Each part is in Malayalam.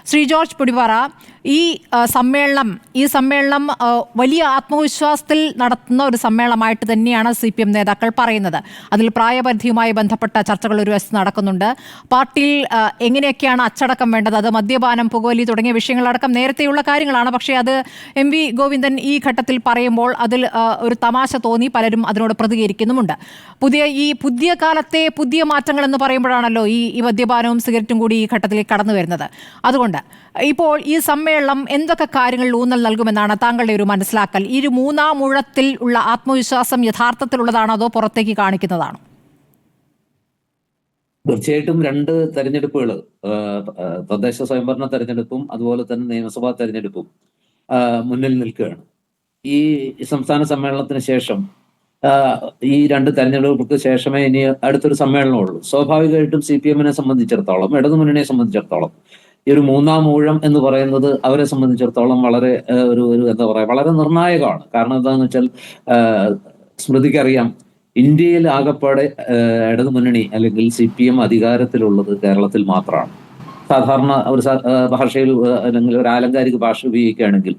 ശ്രീ ജോർജ് പൊടിപാറ, ഈ സമ്മേളനം വലിയ ആത്മവിശ്വാസത്തിൽ നടത്തുന്ന ഒരു സമ്മേളനമായിട്ട് തന്നെയാണ് CPM നേതാക്കൾ പറയുന്നത്. അതിൽ പ്രായപരിധിയുമായി ബന്ധപ്പെട്ട ചർച്ചകൾ ഒരു വശത്ത് നടക്കുന്നുണ്ട്. പാർട്ടിയിൽ എങ്ങനെയൊക്കെയാണ് അച്ചടക്കം വേണ്ടത്, അത് മദ്യപാനം, പുകവലി തുടങ്ങിയ വിഷയങ്ങളടക്കം നേരത്തെയുള്ള കാര്യങ്ങളാണ്. പക്ഷേ അത് MV ഗോവിന്ദൻ ഈ ഘട്ടത്തിൽ പറയുമ്പോൾ അതിൽ ഒരു തമാശ തോന്നി, പലരും അതിനോട് പ്രതികരിക്കുന്നുമുണ്ട്. പുതിയ കാലത്തെ പുതിയ മാറ്റങ്ങൾ എന്ന് പറയുമ്പോഴാണല്ലോ ഈ മദ്യപാനവും സിഗരറ്റും കൂടി ഈ ഘട്ടത്തിലേക്ക് കടന്നു വരുന്നത്. അതുകൊണ്ട് ഇപ്പോൾ ഈ സമ്മേളനം എന്തൊക്കെ കാര്യങ്ങളിൽ ഊന്നൽ നൽകുമെന്നാണ് താങ്കളുടെ ഒരു മനസ്സിലാക്കൽ? ഈ ഒരു മൂന്നാം ഊഴത്തിൽ ഉള്ള ആത്മവിശ്വാസം യഥാർത്ഥത്തിലുള്ളതാണോ അതോ പുറത്തേക്ക് കാണിക്കുന്നതാണോ? തീർച്ചയായിട്ടും രണ്ട് തെരഞ്ഞെടുപ്പുകൾ, തദ്ദേശ സ്വയംഭരണ തെരഞ്ഞെടുപ്പും അതുപോലെ തന്നെ നിയമസഭാ തെരഞ്ഞെടുപ്പും മുന്നിൽ നിൽക്കുകയാണ്. ഈ സംസ്ഥാന സമ്മേളനത്തിന് ശേഷം ഈ രണ്ട് തെരഞ്ഞെടുപ്പുകൾക്ക് ശേഷമേ ഇനി അടുത്തൊരു സമ്മേളനമുള്ളൂ. സ്വാഭാവികമായിട്ടും CPM-നെ സംബന്ധിച്ചിടത്തോളം, ഇടതുമുന്നണിയെ സംബന്ധിച്ചിടത്തോളം ഈ ഒരു മൂന്നാം ഊഴം എന്ന് പറയുന്നത് അവരെ സംബന്ധിച്ചിടത്തോളം വളരെ എന്താ പറയാ, വളരെ നിർണായകമാണ്. കാരണം എന്താണെന്ന് വെച്ചാൽ സ്മൃതിക്കറിയാം, ഇന്ത്യയിൽ ആകപ്പാടെ ഇടതുമുന്നണി അല്ലെങ്കിൽ CPM അധികാരത്തിലുള്ളത് കേരളത്തിൽ മാത്രമാണ്. സാധാരണ ഒരു ഭാഷയിൽ അല്ലെങ്കിൽ ഒരു ആലങ്കാരിക ഭാഷ ഉപയോഗിക്കുകയാണെങ്കിൽ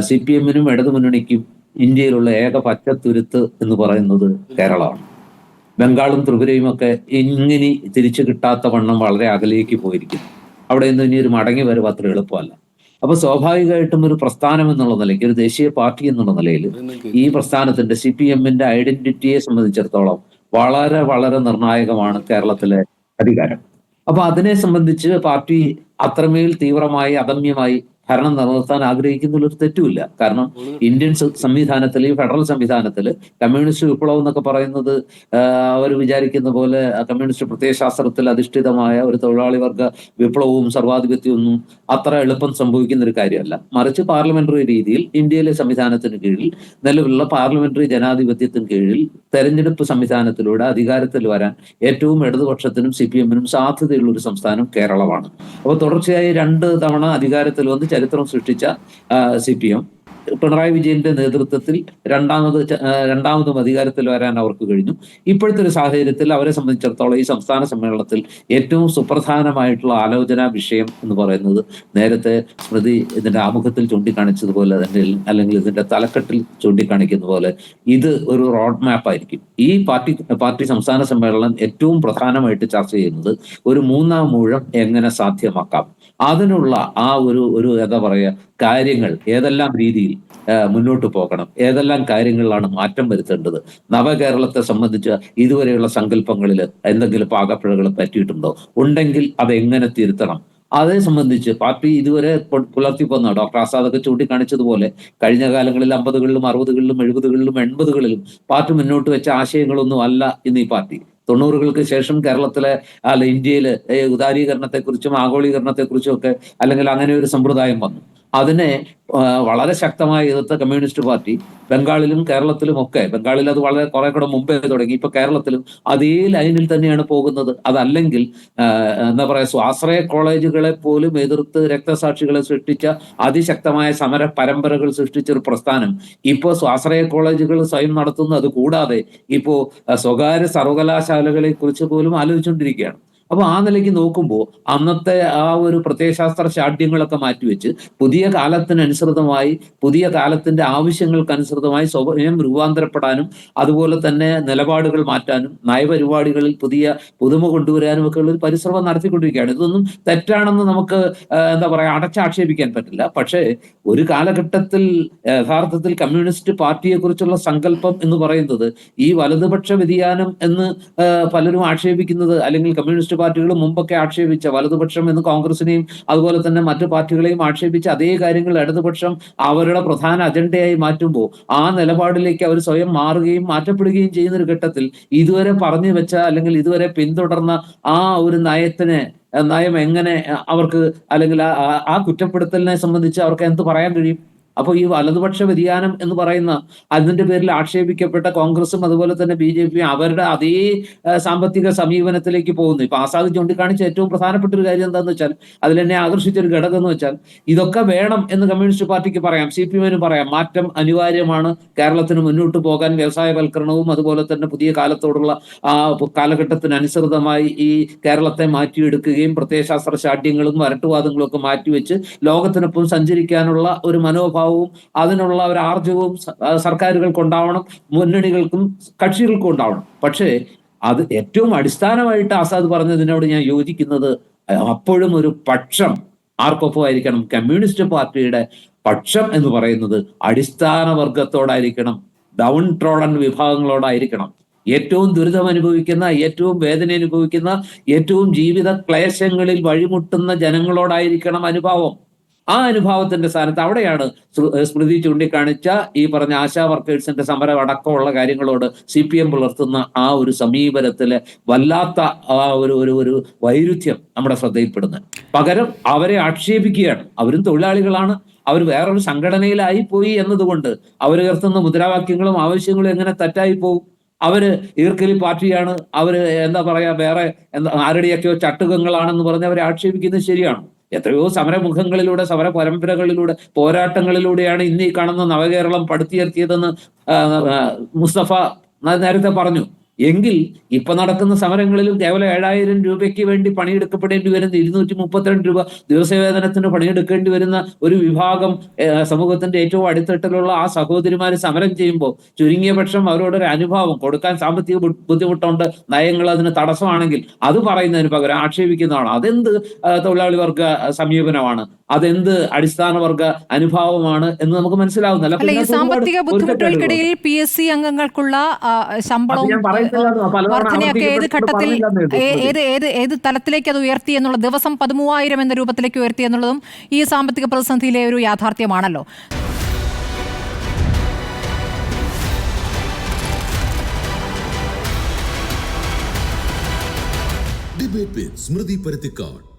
CPM-നും ഇടതുമുന്നണിക്കും ഇന്ത്യയിലുള്ള ഏക പച്ചത്തുരുത്ത് എന്ന് പറയുന്നത് കേരളമാണ്. ബംഗാളും ത്രിപുരയും ഒക്കെ ഇങ്ങനെ തിരിച്ചു കിട്ടാത്ത വണ്ണം വളരെ അകലേക്ക് പോയിരിക്കുന്നു. അവിടെ നിന്ന് ഇനി ഒരു മടങ്ങി വരവ് അത്ര എളുപ്പമല്ല. അപ്പൊ സ്വാഭാവികമായിട്ടും ഒരു പ്രസ്ഥാനം എന്നുള്ള നിലയ്ക്ക്, ഒരു ദേശീയ പാർട്ടി എന്നുള്ള നിലയിൽ ഈ പ്രസ്ഥാനത്തിന്റെ CPM-ന്റെ ഐഡന്റിറ്റിയെ സംബന്ധിച്ചിടത്തോളം വളരെ വളരെ നിർണായകമാണ് കേരളത്തിലെ അധികാരം. അപ്പൊ അതിനെ സംബന്ധിച്ച് പാർട്ടി അത്രമേൽ തീവ്രമായി അദമ്യമായി ഭരണം നിലനിർത്താൻ ആഗ്രഹിക്കുന്നതിലൊരു തെറ്റുമില്ല. കാരണം ഇന്ത്യൻ സംവിധാനത്തിൽ, ഈ ഫെഡറൽ സംവിധാനത്തിൽ കമ്മ്യൂണിസ്റ്റ് വിപ്ലവം എന്നൊക്കെ പറയുന്നത് അവർ വിചാരിക്കുന്ന പോലെ കമ്മ്യൂണിസ്റ്റ് പ്രത്യയശാസ്ത്രത്തിൽ അധിഷ്ഠിതമായ ഒരു തൊഴിലാളി വർഗ വിപ്ലവവും സർവാധിപത്യവും ഒന്നും അത്ര എളുപ്പം സംഭവിക്കുന്ന ഒരു കാര്യമല്ല. മറിച്ച് പാർലമെന്ററി രീതിയിൽ ഇന്ത്യയിലെ സംവിധാനത്തിന് കീഴിൽ, നിലവിലുള്ള പാർലമെന്ററി ജനാധിപത്യത്തിന് കീഴിൽ തെരഞ്ഞെടുപ്പ് സംവിധാനത്തിലൂടെ അധികാരത്തിൽ വരാൻ ഏറ്റവും ഇടതുപക്ഷത്തിനും CPM-നും സാധ്യതയുള്ള ഒരു സംസ്ഥാനം കേരളമാണ്. അപ്പോൾ തുടർച്ചയായി 2 തവണ അധികാരത്തിൽ വന്ന് ചരിത്രം സൃഷ്ടിച്ച CPM പിണറായി വിജയന്റെ നേതൃത്വത്തിൽ രണ്ടാമതും അധികാരത്തിൽ വരാൻ അവർക്ക് കഴിഞ്ഞു. ഇപ്പോഴത്തെ ഒരു സാഹചര്യത്തിൽ അവരെ സംബന്ധിച്ചിടത്തോളം ഈ സംസ്ഥാന സമ്മേളനത്തിൽ ഏറ്റവും സുപ്രധാനമായിട്ടുള്ള ആലോചനാ വിഷയം എന്ന് പറയുന്നത്, നേരത്തെ സ്മൃതി ഇതിന്റെ ആമുഖത്തിൽ ചൂണ്ടിക്കാണിച്ചതുപോലെ തന്നെ, അല്ലെങ്കിൽ ഇതിന്റെ തലക്കെട്ടിൽ ചൂണ്ടിക്കാണിക്കുന്ന പോലെ, ഇത് ഒരു റോഡ് മാപ്പ് ആയിരിക്കും. ഈ പാർട്ടി സംസ്ഥാന സമ്മേളനം ഏറ്റവും പ്രധാനമായിട്ട് ചർച്ച ചെയ്യുന്നത് ഒരു മൂന്നാം ഊഴം എങ്ങനെ സാധ്യമാക്കാം, അതിനുള്ള ആ ഒരു എന്താ പറയുക, കാര്യങ്ങൾ ഏതെല്ലാം രീതിയിൽ മുന്നോട്ട് പോകണം, ഏതെല്ലാം കാര്യങ്ങളിലാണ് മാറ്റം വരുത്തേണ്ടത്, നവകേരളത്തെ സംബന്ധിച്ച് ഇതുവരെയുള്ള സങ്കല്പങ്ങളിൽ എന്തെങ്കിലും പാകപ്പിഴകൾ പറ്റിയിട്ടുണ്ടോ, ഉണ്ടെങ്കിൽ അത് എങ്ങനെ തിരുത്തണം, അതേ സംബന്ധിച്ച് പാർട്ടി ഇതുവരെ പുലർത്തിപ്പോന്ന ഡോക്ടർ ആസാദൊക്കെ ചൂണ്ടിക്കാണിച്ചതുപോലെ കഴിഞ്ഞ കാലങ്ങളിൽ 50കളിലും 60കളിലും 70കളിലും 80കളിലും പാർട്ടി മുന്നോട്ട് വെച്ച ആശയങ്ങളൊന്നും അല്ല ഇന്ന് ഈ പാർട്ടി. 90കൾക്ക് ശേഷം കേരളത്തിലെ ഇന്ത്യയിലെ ഉദാരീകരണത്തെക്കുറിച്ചും ആഗോളീകരണത്തെക്കുറിച്ചും ഒക്കെ, അല്ലെങ്കിൽ അങ്ങനെ ഒരു സമ്പ്രദായം വന്നു. അതിനെ വളരെ ശക്തമായി എതിർത്ത കമ്മ്യൂണിസ്റ്റ് പാർട്ടി ബംഗാളിലും കേരളത്തിലും ഒക്കെ, ബംഗാളിൽ അത് വളരെ കുറെ കൂടെ മുമ്പേ തുടങ്ങി, ഇപ്പൊ കേരളത്തിലും അതേ ലൈനിൽ തന്നെയാണ് പോകുന്നത്. അതല്ലെങ്കിൽ എന്താ പറയാ, സ്വാശ്രയ കോളേജുകളെ പോലും എതിർത്ത് രക്തസാക്ഷികളെ സൃഷ്ടിച്ച അതിശക്തമായ സമര പരമ്പരകൾ സൃഷ്ടിച്ച ഒരു പ്രസ്ഥാനം ഇപ്പോ സ്വാശ്രയ കോളേജുകൾ സ്വയം നടത്തുന്നു. അത് കൂടാതെ ഇപ്പോ സ്വകാര്യ സർവകലാശാലകളെ കുറിച്ച് പോലും ആലോചിച്ചുകൊണ്ടിരിക്കുകയാണ്. അപ്പൊ ആ നിലയ്ക്ക് നോക്കുമ്പോൾ അന്നത്തെ ആ ഒരു പ്രത്യയശാസ്ത്ര ശാഠ്യങ്ങളൊക്കെ മാറ്റിവെച്ച് പുതിയ കാലത്തിനനുസൃതമായി, പുതിയ കാലത്തിന്റെ ആവശ്യങ്ങൾക്കനുസൃതമായി സ്വയം രൂപാന്തരപ്പെടാനും, അതുപോലെ തന്നെ നിലപാടുകൾ മാറ്റാനും, നയപരിപാടികളിൽ പുതിയ പുതുമ കൊണ്ടുവരാനും ഒക്കെ ഉള്ള ഒരു പരിശ്രമം നടത്തിക്കൊണ്ടിരിക്കുകയാണ്. ഇതൊന്നും തെറ്റാണെന്ന് നമുക്ക് എന്താ പറയാ, അടച്ചാക്ഷേപിക്കാൻ പറ്റില്ല. പക്ഷേ ഒരു കാലഘട്ടത്തിൽ യഥാർത്ഥത്തിൽ കമ്മ്യൂണിസ്റ്റ് പാർട്ടിയെ കുറിച്ചുള്ള സങ്കല്പം എന്ന് പറയുന്നത് ഈ വലതുപക്ഷ വ്യതിയാനം എന്ന് പലരും ആക്ഷേപിക്കുന്നത്, അല്ലെങ്കിൽ കമ്മ്യൂണിസ്റ്റ് പാർട്ടികൾ മുമ്പൊക്കെ ആക്ഷേപിച്ച, വലതുപക്ഷം എന്ന് കോൺഗ്രസിനെയും അതുപോലെ തന്നെ മറ്റു പാർട്ടികളെയും ആക്ഷേപിച്ച അതേ കാര്യങ്ങൾ ഇടതുപക്ഷം അവരുടെ പ്രധാന അജണ്ടയായി മാറ്റുമ്പോൾ ആ നിലപാടിലേക്ക് അവർ സ്വയം മാറുകയും മാറ്റപ്പെടുകയും ചെയ്യുന്ന ഒരു ഘട്ടത്തിൽ ഇതുവരെ പറഞ്ഞു വെച്ച, അല്ലെങ്കിൽ ഇതുവരെ പിന്തുടർന്ന ആ ഒരു നയം എങ്ങനെ അവർക്ക്, അല്ലെങ്കിൽ ആ കുറ്റപ്പെടുത്തലിനെ സംബന്ധിച്ച് അവർക്ക് എന്ത് പറയാൻ കഴിയും? അപ്പോൾ ഈ വലതുപക്ഷ വ്യതിയാനം എന്ന് പറയുന്ന അതിന്റെ പേരിൽ ആക്ഷേപിക്കപ്പെട്ട കോൺഗ്രസും അതുപോലെ തന്നെ BJPയും അവരുടെ അതേ സാമ്പത്തിക സമീപനത്തിലേക്ക് പോകുന്നു. ഇപ്പൊ ആസാദ് ചൂണ്ടിക്കാണിച്ച ഏറ്റവും പ്രധാനപ്പെട്ട ഒരു കാര്യം എന്താണെന്ന് വെച്ചാൽ, അതിൽ എന്നെ ആകർഷിച്ച ഒരു ഘടകം എന്ന് വെച്ചാൽ, ഇതൊക്കെ വേണം എന്ന് കമ്മ്യൂണിസ്റ്റ് പാർട്ടിക്ക് പറയാം, CPM-ന് പറയാം, മാറ്റം അനിവാര്യമാണ്, കേരളത്തിന് മുന്നോട്ട് പോകാൻ വ്യവസായവൽക്കരണവും അതുപോലെ തന്നെ പുതിയ കാലത്തോടുള്ള ആ കാലഘട്ടത്തിനനുസൃതമായി ഈ കേരളത്തെ മാറ്റിയെടുക്കുകയും പ്രത്യയശാസ്ത്ര ശാഠ്യങ്ങളും വരട്ടുവാദങ്ങളും ഒക്കെ മാറ്റിവെച്ച് ലോകത്തിനൊപ്പം സഞ്ചരിക്കാനുള്ള ഒരു മനോഭാവവും അതിനുള്ള ഒരു ആർജവും സർക്കാരുകൾക്കുണ്ടാവണം, മുന്നണികൾക്കും കക്ഷികൾക്കും ഉണ്ടാവണം. പക്ഷേ അത് ഏറ്റവും അടിസ്ഥാനമായിട്ട് ആസാദ് പറഞ്ഞതിനോട് ഞാൻ യോജിക്കുന്നത്, അപ്പോഴും ഒരു പക്ഷം ആർക്കൊപ്പമായിരിക്കണം? കമ്മ്യൂണിസ്റ്റ് പാർട്ടിയുടെ പക്ഷം എന്ന് പറയുന്നത് അടിസ്ഥാന വർഗത്തോടായിരിക്കണം, ഡൗൺ ട്രോഡൻ വിഭാഗങ്ങളോടായിരിക്കണം. ഏറ്റവും ദുരിതം അനുഭവിക്കുന്ന, ഏറ്റവും വേദന അനുഭവിക്കുന്ന, ഏറ്റവും ജീവിത ക്ലേശങ്ങളിൽ വഴിമുട്ടുന്ന ജനങ്ങളോടായിരിക്കണം അനുഭാവം. ആ അനുഭാവത്തിന്റെ സ്ഥാനത്ത് അവിടെയാണ് സ്മൃതി ചൂണ്ടിക്കാണിച്ച ഈ പറഞ്ഞ ആശാ വർക്കേഴ്സിന്റെ സമരം അടക്കമുള്ള കാര്യങ്ങളോട് CPM പുലർത്തുന്ന ആ ഒരു സമീപനത്തില് വല്ലാത്ത ആ ഒരു വൈരുദ്ധ്യം നമ്മുടെ ശ്രദ്ധയിൽപ്പെടുന്നത്. പകരം അവരെ ആക്ഷേപിക്കുകയാണ്. അവരും തൊഴിലാളികളാണ്, അവർ വേറൊരു സംഘടനയിലായി പോയി എന്നതുകൊണ്ട് അവരുയർത്തുന്ന മുദ്രാവാക്യങ്ങളും ആവശ്യങ്ങളും എങ്ങനെ തെറ്റായി പോകും? അവര് ഈർക്കലി പാർട്ടിയാണ്, അവര് എന്താ പറയാ, വേറെ ആരുടെയൊക്കെയോ ചട്ടുകങ്ങളാണെന്ന് പറഞ്ഞ് അവരെ ആക്ഷേപിക്കുന്നത് ശരിയാണ്? എത്രയോ സമരമുഖങ്ങളിലൂടെ, സമര പരമ്പരകളിലൂടെ, പോരാട്ടങ്ങളിലൂടെയാണ് ഇന്ന് ഈ കാണുന്ന നവകേരളം പടുത്തുയർത്തിയതെന്ന് മുസ്തഫ നേരത്തെ പറഞ്ഞു. എങ്കിൽ ഇപ്പൊ നടക്കുന്ന സമരങ്ങളിലും കേവലം 7,000 രൂപയ്ക്ക് വേണ്ടി പണിയെടുക്കപ്പെടേണ്ടി വരുന്ന 232 രൂപ ദിവസവേതനത്തിന് പണിയെടുക്കേണ്ടി വരുന്ന ഒരു വിഭാഗം സമൂഹത്തിന്റെ ഏറ്റവും അടിത്തട്ടിലുള്ള ആ സഹോദരിമാര് സമരം ചെയ്യുമ്പോൾ ചുരുങ്ങിയ പക്ഷം അവരോടൊരു അനുഭാവം കൊടുക്കാൻ സാമ്പത്തിക ബുദ്ധിമുട്ടുണ്ട്, നയങ്ങൾ അതിന് തടസ്സമാണെങ്കിൽ അത് പറയുന്നതിന് പകരം ആക്ഷേപിക്കുന്നതാണ്. അതെന്ത് തൊഴിലാളി വർഗ സമീപനമാണ്? അതെന്ത് അടിസ്ഥാന വർഗ അനുഭാവമാണ് എന്ന് നമുക്ക് മനസ്സിലാവുന്നില്ല. അല്ല, ഈ സാമ്പത്തിക ബുദ്ധിമുട്ടുകൾക്കിടയിൽ PSC അംഗങ്ങൾക്കുള്ള ശമ്പളവും വർധനയൊക്കെ ഏത് ഘട്ടത്തിൽ, ഏത് തലത്തിലേക്ക് അത് ഉയർത്തി എന്നുള്ള, ദിവസം 13,000 എന്ന രൂപത്തിലേക്ക് ഉയർത്തി എന്നുള്ളതും ഈ സാമ്പത്തിക പ്രതിസന്ധിയിലെ ഒരു യാഥാർത്ഥ്യമാണല്ലോ. ഡിബേറ്റ് വിത്ത് സ്മൃതി പരുത്തിക്കാട്.